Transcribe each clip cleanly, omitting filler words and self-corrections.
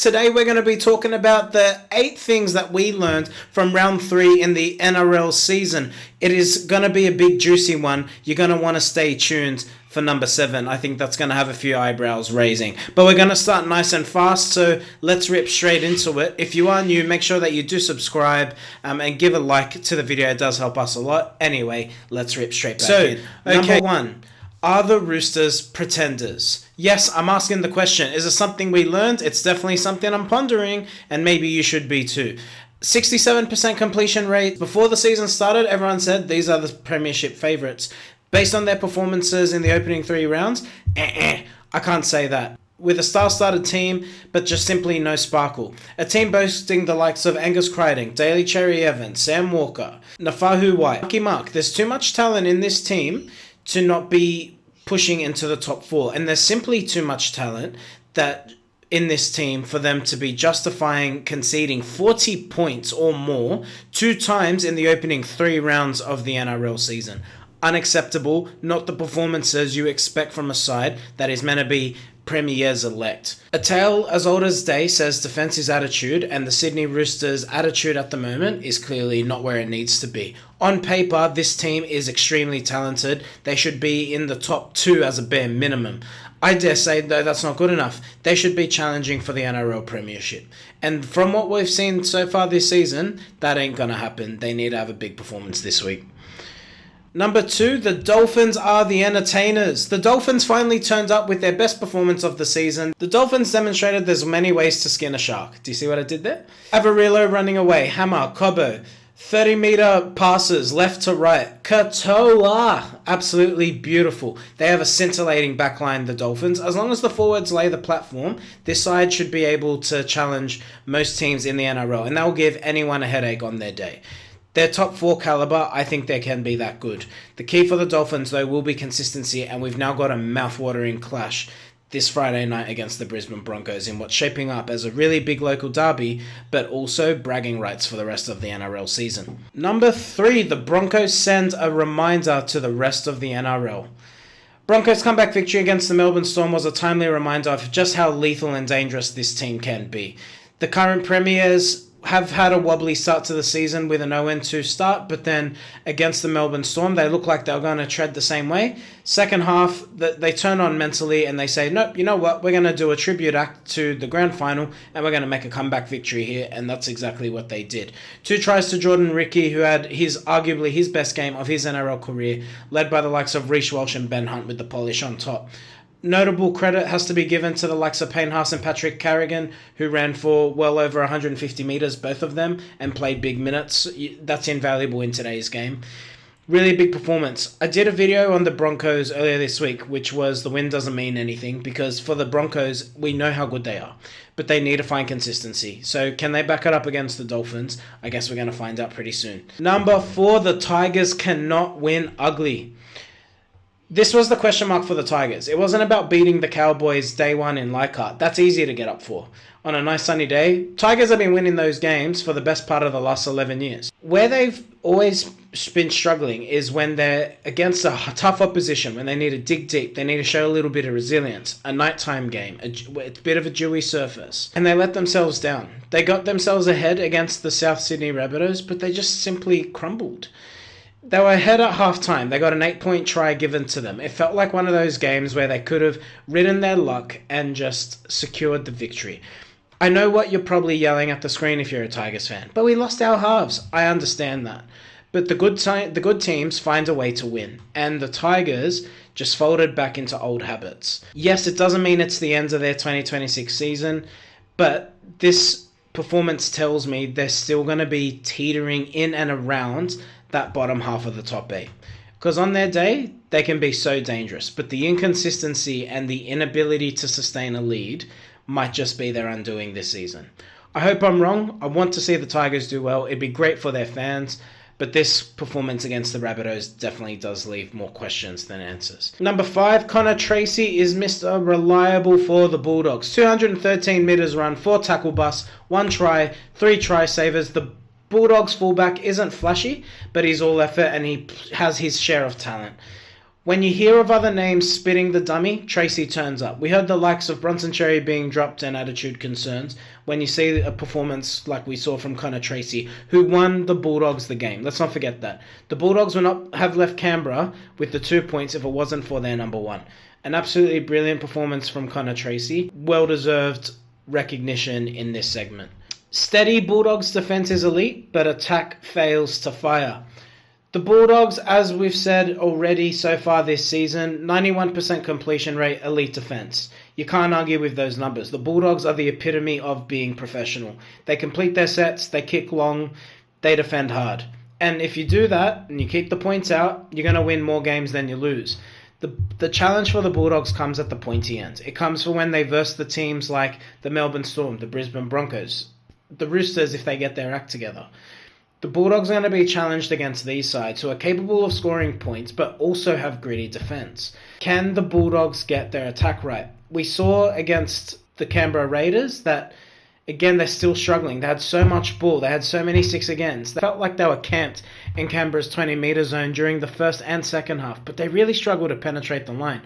Today we're going to be talking about the 8 things that we learned from round 3 in the NRL season. It is going to be a big juicy one. You're going to want to stay tuned for number 7. I think that's going to have a few eyebrows raising. But we're going to start nice and fast, so let's rip straight into it. If you are new, make sure that you do subscribe and give a like to the video. It does help us a lot. Anyway, let's rip straight back in. Number 1. Are the Roosters Pretenders? Yes, I'm asking the question. Is it something we learned? It's definitely something I'm pondering, and maybe you should be too. 67% completion rate. Before the season started, everyone said these are the premiership favourites. Based on their performances in the opening 3 rounds, I can't say that. With a star-studded team, but just simply no sparkle. A team boasting the likes of Angus Crichton, Daly Cherry Evans, Sam Walker, Nafahu White, Marky Mark. There's too much talent in this team to not be pushing into the top 4. And there's simply too much talent that in this team for them to be justifying conceding 40 points or more 2 times in the opening 3 rounds of the NRL season. Unacceptable, not the performances you expect from a side that is meant to be Premier's elect. A tale as old as day says defence is attitude, and the Sydney Roosters' attitude at the moment is clearly not where it needs to be. On paper, this team is extremely talented. They should be in the top 2 as a bare minimum. I dare say, though, that's not good enough. They should be challenging for the NRL Premiership. And from what we've seen so far this season, that ain't going to happen. They need to have a big performance this week. Number 2, the Dolphins are the entertainers. The Dolphins finally turned up with their best performance of the season. The Dolphins demonstrated there's many ways to skin a shark. Do you see what I did there? Avarillo running away, Hammer, Cobbo, 30-meter passes left to right. Katoa, absolutely beautiful. They have a scintillating backline, the Dolphins. As long as the forwards lay the platform, this side should be able to challenge most teams in the NRL, and that will give anyone a headache on their day. Their top 4 caliber, I think they can be that good. The key for the Dolphins, though, will be consistency, and we've now got a mouth-watering clash this Friday night against the Brisbane Broncos in what's shaping up as a really big local derby, but also bragging rights for the rest of the NRL season. Number 3, the Broncos send a reminder to the rest of the NRL. Broncos' comeback victory against the Melbourne Storm was a timely reminder of just how lethal and dangerous this team can be. The current premiers have had a wobbly start to the season with an 0-2 start, but then against the Melbourne Storm, they look like they're going to tread the same way. Second half, they turn on mentally and they say, nope, you know what, we're going to do a tribute act to the grand final and we're going to make a comeback victory here, and that's exactly what they did. 2 tries to Jordan Ricky, who had arguably his best game of his NRL career, led by the likes of Reece Walsh and Ben Hunt with the polish on top. Notable credit has to be given to the likes of Payne Haas and Patrick Carrigan, who ran for well over 150 metres, both of them, and played big minutes. That's invaluable in today's game. Really big performance. I did a video on the Broncos earlier this week, which was the win doesn't mean anything, because for the Broncos, we know how good they are, but they need to find consistency. So can they back it up against the Dolphins? I guess we're going to find out pretty soon. Number 4, the Tigers cannot win ugly. This was the question mark for the Tigers. It wasn't about beating the Cowboys day 1 in Leichhardt. That's easy to get up for. On a nice sunny day, Tigers have been winning those games for the best part of the last 11 years. Where they've always been struggling is when they're against a tough opposition, when they need to dig deep, they need to show a little bit of resilience, a nighttime game, a bit of a dewy surface, and they let themselves down. They got themselves ahead against the South Sydney Rabbitohs, but they just simply crumbled. They were ahead at halftime. They got an 8-point try given to them. It felt like one of those games where they could have ridden their luck and just secured the victory. I know what you're probably yelling at the screen if you're a Tigers fan, but we lost our halves. I understand that. But the good teams find a way to win, and the Tigers just folded back into old habits. Yes, it doesn't mean it's the end of their 2026 season, but this performance tells me they're still going to be teetering in and around that bottom half of the top 8. Because on their day, they can be so dangerous, but the inconsistency and the inability to sustain a lead might just be their undoing this season. I hope I'm wrong. I want to see the Tigers do well. It'd be great for their fans, but this performance against the Rabbitohs definitely does leave more questions than answers. Number 5, Conor Tracey is Mr. Reliable for the Bulldogs. 213 metres run, 4 tackle busts, 1 try, 3 try savers. The Bulldogs fullback isn't flashy, but he's all effort and he has his share of talent. When you hear of other names spitting the dummy, Tracy turns up. We heard the likes of Bronson Cherry being dropped and attitude concerns when you see a performance like we saw from Conor Tracey, who won the Bulldogs the game. Let's not forget that. The Bulldogs would not have left Canberra with the 2 points if it wasn't for their number one. An absolutely brilliant performance from Conor Tracey. Well-deserved recognition in this segment. Steady Bulldogs defence is elite, but attack fails to fire. The Bulldogs, as we've said already so far this season, 91% completion rate, elite defence. You can't argue with those numbers. The Bulldogs are the epitome of being professional. They complete their sets, they kick long, they defend hard. And if you do that, and you keep the points out, you're going to win more games than you lose. The challenge for the Bulldogs comes at the pointy end. It comes for when they verse the teams like the Melbourne Storm, the Brisbane Broncos, the Roosters if they get their act together. The Bulldogs are going to be challenged against these sides who are capable of scoring points but also have gritty defence. Can the Bulldogs get their attack right? We saw against the Canberra Raiders that, again, they're still struggling. They had so much ball. They had so many 6-agains. They felt like they were camped in Canberra's 20-metre zone during the first and second half, but they really struggled to penetrate the line.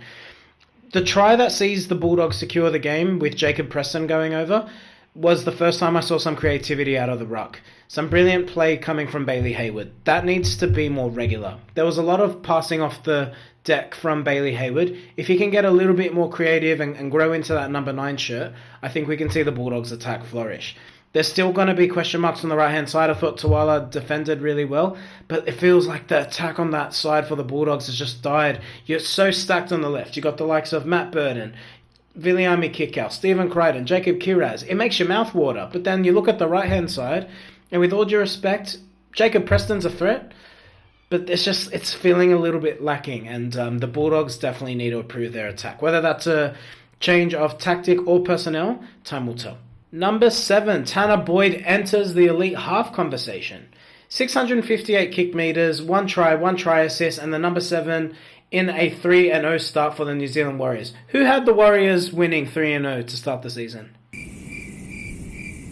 The try that sees the Bulldogs secure the game with Jacob Preston going over was the first time I saw some creativity out of the ruck. Some brilliant play coming from Bailey Hayward. That needs to be more regular. There was a lot of passing off the deck from Bailey Hayward. If he can get a little bit more creative and grow into that number 9 shirt, I think we can see the Bulldogs attack flourish. There's still going to be question marks on the right-hand side. I thought Tuala defended really well, but it feels like the attack on that side for the Bulldogs has just died. You're so stacked on the left. You've got the likes of Matt Burden, Viliami Kickout, Stephen Crichton, Jacob Kiraz. It makes your mouth water. But then you look at the right-hand side, and with all due respect, Jacob Preston's a threat, but it's feeling a little bit lacking, and the Bulldogs definitely need to improve their attack. Whether that's a change of tactic or personnel, time will tell. Number 7, Tanah Boyd enters the elite half conversation. 658 kick meters, 1 try assist, and the number 7 in a 3-0 start for the New Zealand Warriors. Who had the Warriors winning 3-0 to start the season?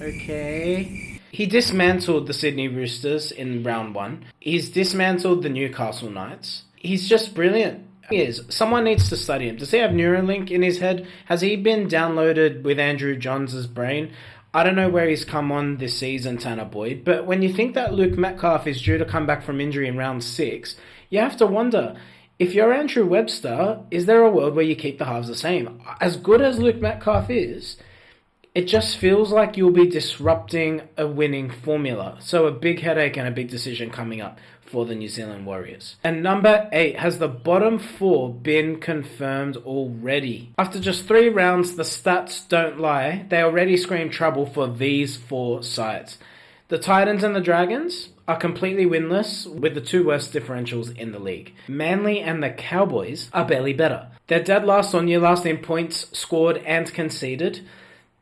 Okay. He dismantled the Sydney Roosters in round 1. He's dismantled the Newcastle Knights. He's just brilliant. He is. Someone needs to study him. Does he have Neuralink in his head? Has he been downloaded with Andrew Johns' brain? I don't know where he's come on this season, Tanah Boyd, but when you think that Luke Metcalf is due to come back from injury in round 6, you have to wonder, if you're Andrew Webster, is there a world where you keep the halves the same? As good as Luke Metcalf is, it just feels like you'll be disrupting a winning formula. So a big headache and a big decision coming up for the New Zealand Warriors. And number 8, has the bottom 4 been confirmed already? After just 3 rounds, the stats don't lie. They already scream trouble for these 4 sides. The Titans and the Dragons are completely winless with the 2 worst differentials in the league. Manly and the Cowboys are barely better. They're dead last on year last in points scored and conceded.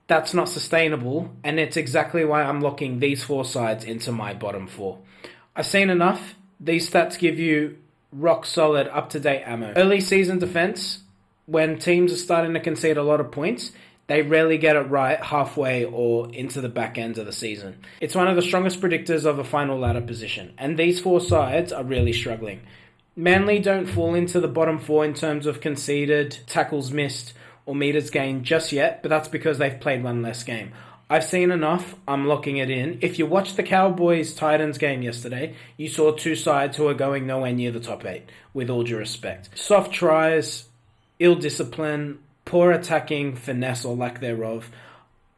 That's not sustainable, and it's exactly why I'm locking these 4 sides into my bottom 4. I've seen enough. These stats give you rock solid, up-to-date ammo. Early season defense, when teams are starting to concede a lot of points, they rarely get it right halfway or into the back end of the season. It's one of the strongest predictors of a final ladder position, and these 4 sides are really struggling. Manly don't fall into the bottom 4 in terms of conceded, tackles missed, or meters gained just yet, but that's because they've played 1 less game. I've seen enough, I'm locking it in. If you watched the Cowboys-Titans game yesterday, you saw 2 sides who are going nowhere near the top 8, with all due respect. Soft tries, ill discipline, poor attacking finesse or lack thereof.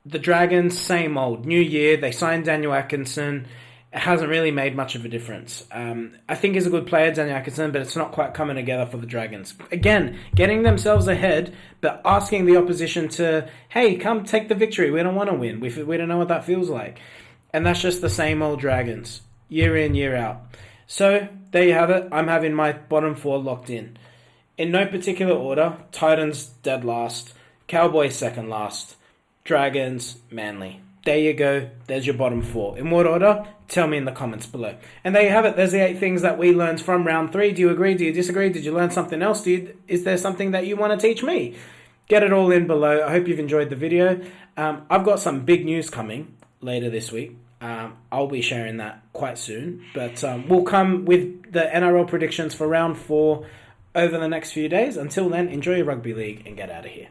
The Dragons, same old. New year, they signed Daniel Atkinson. It hasn't really made much of a difference. I think he's a good player, Daniel Atkinson, but it's not quite coming together for the Dragons. Again, getting themselves ahead, but asking the opposition to, hey, come take the victory. We don't want to win. We don't know what that feels like. And that's just the same old Dragons, year in, year out. So, there you have it. I'm having my bottom 4 locked in. In no particular order, Titans dead last, Cowboys second last, Dragons, Manly. There you go. There's your bottom 4. In what order? Tell me in the comments below. And there you have it. There's the 8 things that we learned from round 3. Do you agree? Do you disagree? Did you learn something else? Is there something that you want to teach me? Get it all in below. I hope you've enjoyed the video. I've got some big news coming later this week. I'll be sharing that quite soon. But we'll come with the NRL predictions for round 4 over the next few days. Until then, enjoy your rugby league and get out of here.